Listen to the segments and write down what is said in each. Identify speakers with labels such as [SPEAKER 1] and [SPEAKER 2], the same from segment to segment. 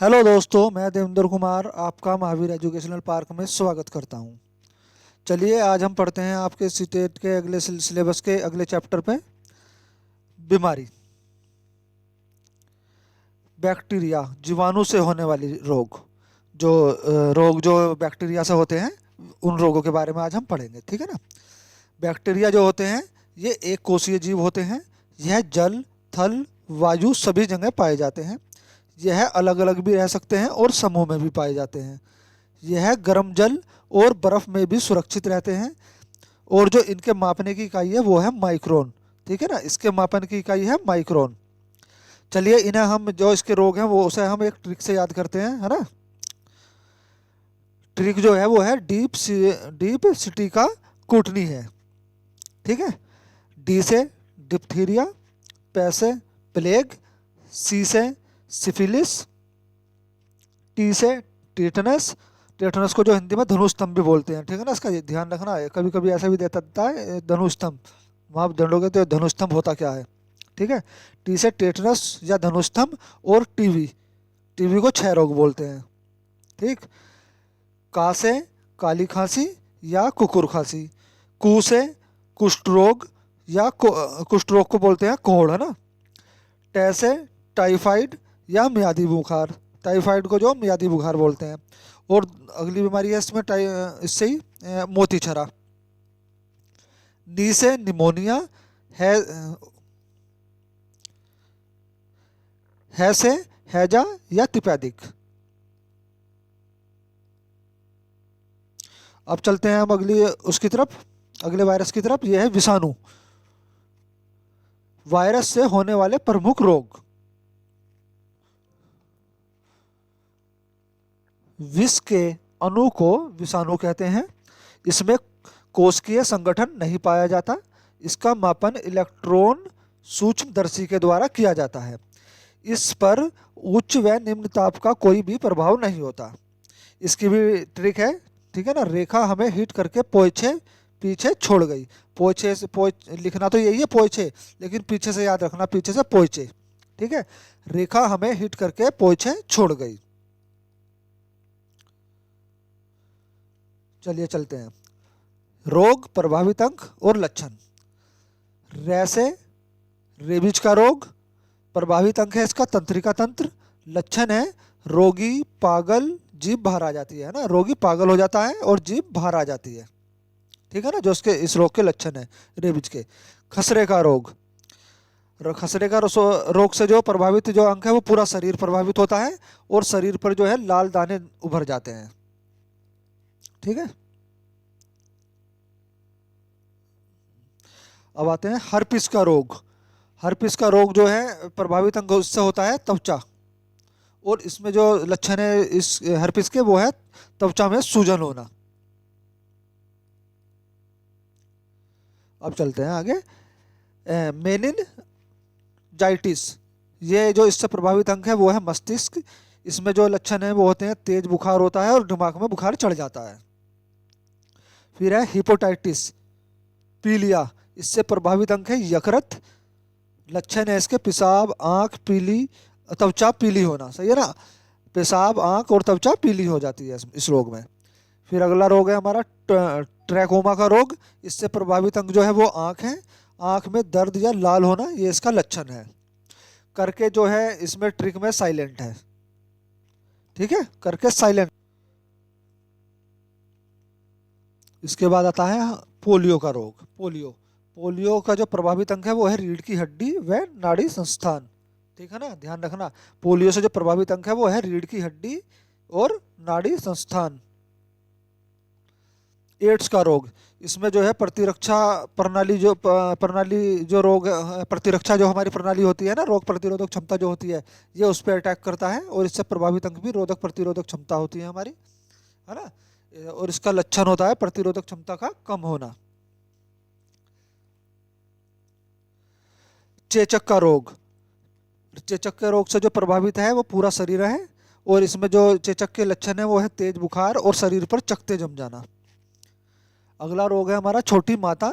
[SPEAKER 1] Hello दोस्तों, मैं देवेंद्र कुमार आपका महावीर एजुकेशनल पार्क में स्वागत करता हूं। चलिए आज हम पढ़ते हैं आपके सीटेट के अगले सिलेबस के अगले चैप्टर पे बीमारी। बैक्टीरिया, जीवाणु से होने वाली रोग, रोग जो बैक्टीरिया से होते हैं उन रोगों के बारे में आज हम पढ़ेंगे, ठीक है ना। बैक्टीरिया जो होते हैं ये एक कोशीय जीव होते हैं। यह जल, थल, वायु सभी जगह पाए जाते हैं। यह अलग अलग भी रह सकते हैं और समूह में भी पाए जाते हैं। यह गर्म जल और बर्फ़ में भी सुरक्षित रहते हैं। और जो इनके मापने की इकाई है वो है माइक्रोन, ठीक है ना। इसके मापन की इकाई है माइक्रोन। चलिए इन्हें हम जो इसके रोग हैं वो उसे हम एक ट्रिक से याद करते हैं, है ना। ट्रिक जो है वो है डीप सिटी का कूटनी है, ठीक है। डी से डिप्थीरिया, पे से प्लेग, सी से सिफिलिस, टी से टेटनस। टेटनस को जो हिंदी में धनुस्तंभ भी बोलते हैं, ठीक है ना। इसका ध्यान रखना है, कभी कभी ऐसा भी देता है धनुस्तंभ। वहाँ आप ढूंढोगे तो धनुस्तंभ होता क्या है, ठीक है। टी से टेटनस या धनुस्तंभ। और टीबी, टीबी को क्षय रोग बोलते हैं, ठीक। का से काली खांसी या कुकुर खांसी। कू से कुष्ठ रोग या कुष्ठ रोग को बोलते हैं कोढ़, है ना। टे से टाइफाइड या मियादी बुखार, टाइफाइड को जो मियादी बुखार बोलते हैं। और अगली बीमारी है इसमें इससे ही मोती छरा। नी से निमोनिया, है से हैजा या तिपैदिक। अब चलते हैं हम उसकी तरफ, अगले वायरस की तरफ। यह है विषाणु। वायरस से होने वाले प्रमुख रोग। विष के अणु को विषाणु कहते हैं। इसमें कोशिकीय संगठन नहीं पाया जाता। इसका मापन इलेक्ट्रॉन सूक्ष्मदर्शी के द्वारा किया जाता है। इस पर उच्च व निम्न ताप का कोई भी प्रभाव नहीं होता। इसकी भी ट्रिक है, ठीक है ना। रेखा हमें हिट करके पोछे पीछे छोड़ गई। पोछे से लिखना तो यही है पोछे, लेकिन पीछे से याद रखना, पीछे से पोछे, ठीक है। रेखा हमें हिट करके पोछे छोड़ गई। चलिए चलते हैं। रोग, प्रभावित अंग और लक्षण। रे से रेबीज का रोग। प्रभावित अंग है इसका तंत्रिका तंत्र। लक्षण है रोगी पागल, जीभ बाहर आ जाती है ना। रोगी पागल हो जाता है और जीभ बाहर आ जाती है, ठीक है ना। जो इस रोग के लक्षण है रेबीज के। खसरे का रोग। खसरे का रोग से जो प्रभावित जो अंग है वो पूरा शरीर प्रभावित होता है और शरीर पर जो है लाल दाने उभर जाते हैं, ठीक है। अब आते हैं हर्पिस का रोग। हर्पिस का रोग जो है प्रभावित अंग उससे होता है त्वचा। और इसमें जो लक्षण है इस हर्पिस के वो है त्वचा में सूजन होना। अब चलते हैं आगे। मेनिनजाइटिस, ये जो इससे प्रभावित अंग है वो है मस्तिष्क। इसमें जो लक्षण है वो होते हैं तेज बुखार होता है और दिमाग में बुखार चढ़ जाता है। फिर है हिपोटाइटिस पीलिया, इससे प्रभावित अंग है यकृत। लक्षण है इसके पेशाब, आंख पीली, त्वचा पीली होना, सही है ना। पेशाब, आंख और त्वचा पीली हो जाती है इस रोग में। फिर अगला रोग है हमारा ट्रैकोमा का रोग। इससे प्रभावित अंग जो है वो आंख है। आंख में दर्द या लाल होना ये इसका लक्षण है। करके जो है इसमें ट्रिक में साइलेंट है, ठीक है। करके साइलेंट। इसके बाद आता है पोलियो का रोग। पोलियो का जो प्रभावित अंग है वो है रीढ़ की हड्डी व नाड़ी संस्थान, ठीक है ना। ध्यान रखना, पोलियो से जो प्रभावित अंग है वो है रीढ़ की हड्डी और नाड़ी संस्थान। एड्स का रोग। इसमें जो है प्रतिरक्षा प्रणाली जो रोग, प्रतिरक्षा जो हमारी प्रणाली होती है ना, रोग प्रतिरोधक क्षमता जो होती है ये उस पर अटैक करता है। और इससे प्रभावित अंग भी रोधक प्रतिरोधक क्षमता होती है हमारी, है ना। और इसका लक्षण होता है प्रतिरोधक क्षमता का कम होना। चेचक का रोग। चेचक के रोग से जो प्रभावित है वो पूरा शरीर है। और इसमें जो चेचक के लक्षण है वो है तेज बुखार और शरीर पर चकत्ते जम जाना। अगला रोग है हमारा छोटी माता।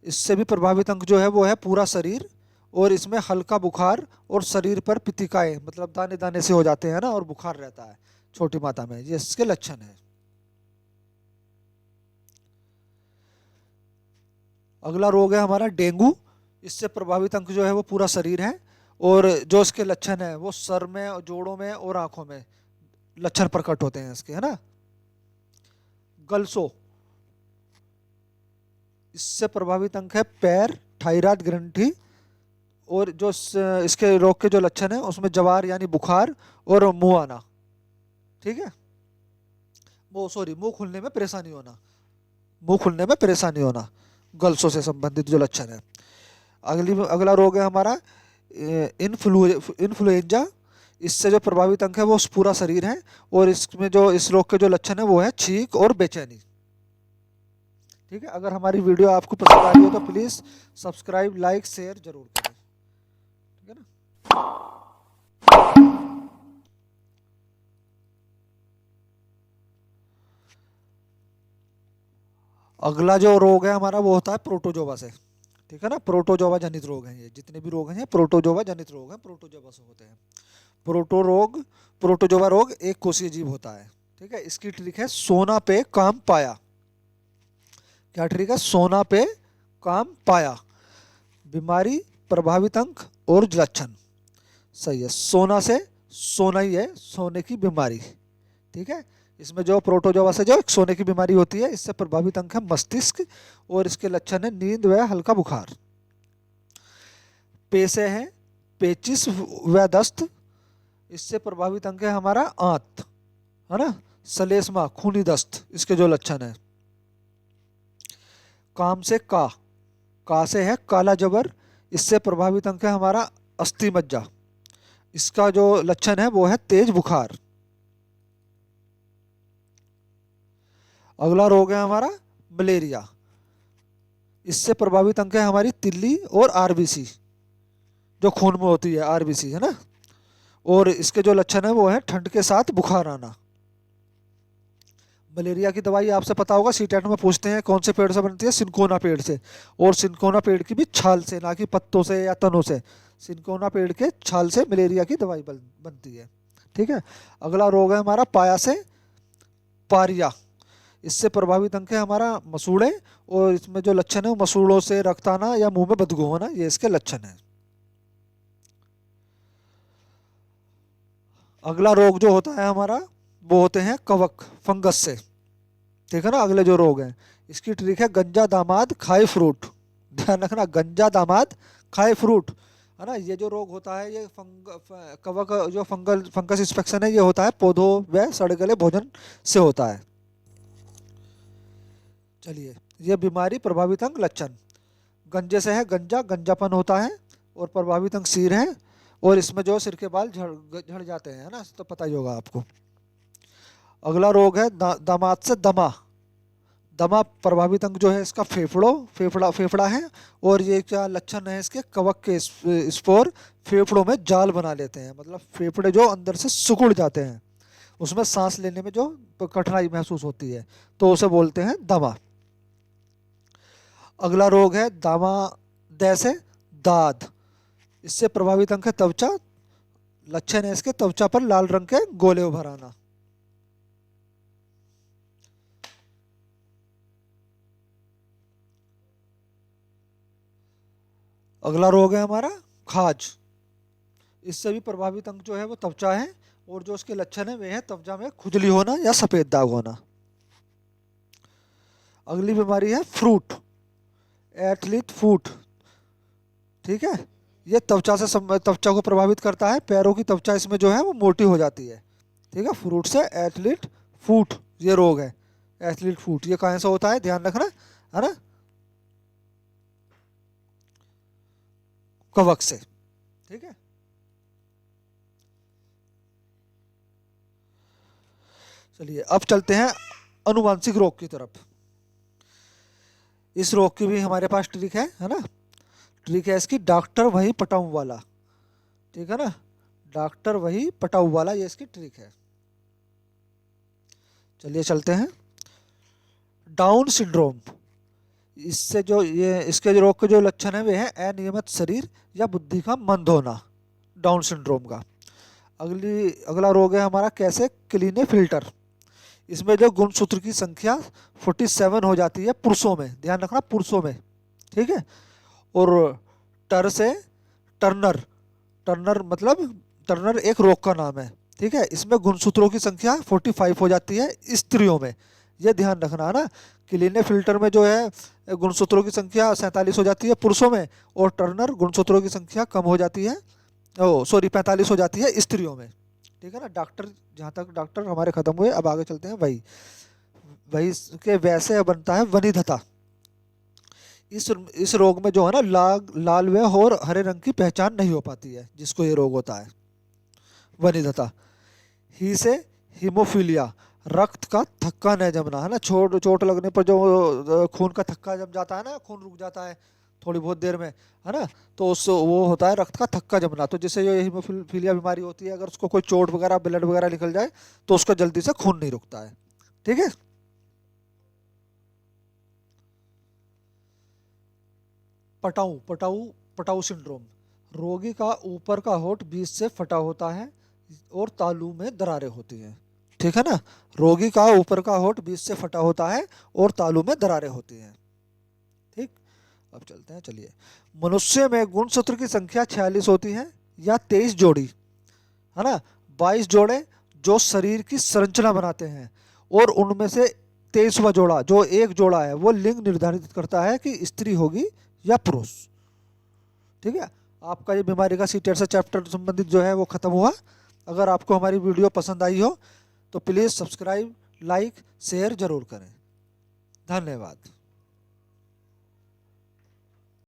[SPEAKER 1] इससे भी प्रभावित अंग जो है वो है पूरा शरीर और इसमें हल्का बुखार और शरीर पर पितिकाएं, मतलब दाने दाने से हो जाते हैं ना, और बुखार रहता है छोटी मात्रा में, ये इसके लक्षण है। अगला रोग है हमारा डेंगू। इससे प्रभावित अंग जो है वो पूरा शरीर है, और जो इसके लक्षण है वो सर में, जोड़ों में और आंखों में लक्षण प्रकट होते हैं इसके, है ना। गलसो, इससे प्रभावित अंग है पैर, थायराइड ग्रंथि, और जो इसके रोग के जो लक्षण है उसमें जवार यानी बुखार और मुंह आना, ठीक है। मुंह खुलने में परेशानी होना, मुंह खुलने में परेशानी होना, गलसों से संबंधित जो लक्षण है। अगला रोग है हमारा इन्फ्लुएंजा। इससे जो प्रभावित अंग है वो पूरा शरीर है, और इसमें जो इस रोग के जो लक्षण है वो है छींक और बेचैनी, ठीक है। अगर हमारी वीडियो आपको पसंद आ रही हो तो प्लीज सब्सक्राइब, लाइक, शेयर जरूर करें, ठीक है ना। अगला जो रोग है हमारा वो होता है प्रोटोजोवा से, ठीक है ना। प्रोटोजोवा जनित रोग हैं ये, जितने भी रोग हैं प्रोटोजोवा जनित रोग हैं, प्रोटोजोवा से होते हैं। प्रोटोजोवा रोग एक कोषीय जीव होता है, ठीक है। इसकी ट्रिक है सोना पे काम पाया। क्या ट्रिक है? सोना पे काम पाया। बीमारी, प्रभावित अंग और लक्षण, सही है। सोना से सोना ही है, सोने की बीमारी, ठीक है। इसमें जो प्रोटोजोवा से जो एक सोने की बीमारी होती है, इससे प्रभावित अंग है मस्तिष्क, और इसके लक्षण है नींद व हल्का बुखार। पेशे है पेचिश व दस्त। इससे प्रभावित अंग है हमारा आंत, है ना। सलेस्मा, खूनी दस्त, इसके जो लक्षण है। काम से का से है काला जबर। इससे प्रभावित अंग है हमारा अस्थि मज्जा। इसका जो लक्षण है वो है तेज बुखार। अगला रोग है हमारा मलेरिया। इससे प्रभावित अंग है हमारी तिल्ली और आरबीसी, जो खून में होती है, आरबीसी, है ना। और इसके जो लक्षण है वो है ठंड के साथ बुखार आना। मलेरिया की दवाई आपसे पता होगा, सीटेट में पूछते हैं कौन से पेड़ से बनती है, सिनकोना पेड़ से। और सिनकोना पेड़ की भी छाल से, ना कि पत्तों से या तनों से, सिनकोना पेड़ के छाल से मलेरिया की दवाई बनती है, ठीक है। अगला रोग है हमारा पाया से पारिया। इससे प्रभावित अंग है हमारा मसूड़े, और इसमें जो लक्षण है वो मसूड़ों से रक्त आना या मुंह में बदबू होना, ये इसके लक्षण है। अगला रोग जो होता है हमारा वो होते हैं कवक, फंगस से, ठीक है ना। अगले जो रोग हैं, इसकी ट्रिक है गंजा दामाद खाए फ्रूट। ध्यान रखना, गंजा दामाद खाए फ्रूट, है ना। ये जो रोग होता है ये कवक जो फंगस इंफेक्शन है, ये होता है पौधों व सड़ गले भोजन से होता है। चलिए, ये बीमारी, प्रभावित अंग, लक्षण। गंजे से है गंजा, गंजापन होता है, और प्रभावित अंग सिर है, और इसमें जो सिर के बाल झड़ जाते हैं, है ना, तो पता ही होगा आपको। अगला रोग है दामाद से दमा। दमा प्रभावित अंग जो है इसका फेफड़ा है, और ये क्या लक्षण है इसके, कवक के स्पोर फेफड़ों में जाल बना लेते हैं, मतलब फेफड़े जो अंदर से सिकुड़ जाते हैं, उसमें सांस लेने में जो कठिनाई महसूस होती है, तो उसे बोलते हैं दमा। अगला रोग है दामादय से दाद। इससे प्रभावित अंग है त्वचा। लक्षण है इसके त्वचा पर लाल रंग के गोले उभर आना। अगला रोग है हमारा खाज। इससे भी प्रभावित अंग जो है वो त्वचा है, और जो उसके लक्षण है वे है त्वचा में खुजली होना या सफेद दाग होना। अगली बीमारी है फ्रूट, एथलीट फूट, ठीक है। ये त्वचा को प्रभावित करता है, पैरों की त्वचा इसमें जो है वो मोटी हो जाती है, ठीक है। फ्रूट से एथलीट फूट ये रोग है। एथलीट फूट ये कहाँ से होता है, ध्यान रखना, है ना, कवक से, ठीक है। चलिए अब चलते हैं अनुवांशिक रोग की तरफ। इस रोग की भी हमारे पास ट्रिक है ना। ट्रिक है इसकी डॉक्टर वही पटाऊ वाला, ठीक है ना। डॉक्टर वही पटाऊ वाला, ये इसकी ट्रिक है। चलिए चलते हैं। डाउन सिंड्रोम, इससे जो ये इसके जो रोग के जो लक्षण है वे हैं अनियमित शरीर या बुद्धि का मंद होना, डाउन सिंड्रोम का। अगला रोग है हमारा कैसे क्लीनेफिल्टर। इसमें जो गुणसूत्र की संख्या 47 हो जाती है पुरुषों में, ध्यान रखना पुरुषों में, ठीक है। और टर से टर्नर, टर्नर मतलब टर्नर एक रोग का नाम है, ठीक है। इसमें गुणसूत्रों की संख्या 45 हो जाती है स्त्रियों में, यह ध्यान रखना है ना। क्लीनेफिल्टर में जो है गुणसूत्रों की संख्या 47 हो जाती है पुरुषों में, और टर्नर गुणसूत्रों की संख्या कम हो जाती है, 45 हो जाती है स्त्रियों में, ठीक है ना। डॉक्टर, जहाँ तक डॉक्टर हमारे खत्म हुए, अब आगे चलते हैं। वही वही के वैसे बनता है वनिधता। इस रोग में जो है ना लाल व और हरे रंग की पहचान नहीं हो पाती है जिसको ये रोग होता है, वनिधता। ही से हीमोफीलिया, रक्त का थक्का न जमना, है ना। चोट लगने पर जो खून का थक्का जम जाता है ना, खून रुक जाता है थोड़ी बहुत देर में, है ना, तो उस वो होता है रक्त का थक्का जमना। तो जिससे ये हीमोफीलिया बीमारी होती है, अगर उसको कोई चोट वगैरह ब्लड वगैरह निकल जाए तो उसका जल्दी से खून नहीं रुकता है, ठीक है। पटाऊ पटाऊ पटाऊ सिंड्रोम, रोगी का ऊपर का होठ बीच से फटा होता है और तालू में दरारें होती हैं, ठीक है ना। रोगी का ऊपर का होठ बीच से फटा होता है और तालू में दरारें होती हैं, ठीक। अब चलते हैं, चलिए। मनुष्य में गुणसूत्र की संख्या 46 होती है या 23 जोड़ी, है ना। 22 जोड़े जो शरीर की संरचना बनाते हैं, और उनमें से 23वां जोड़ा जो एक जोड़ा है वो लिंग निर्धारित करता है कि स्त्री होगी या पुरुष, ठीक है। आपका ये बीमारी का सीटेट से चैप्टर संबंधित जो है वो खत्म हुआ। अगर आपको हमारी वीडियो पसंद आई हो तो प्लीज़ सब्सक्राइब, लाइक, शेयर जरूर करें। धन्यवाद।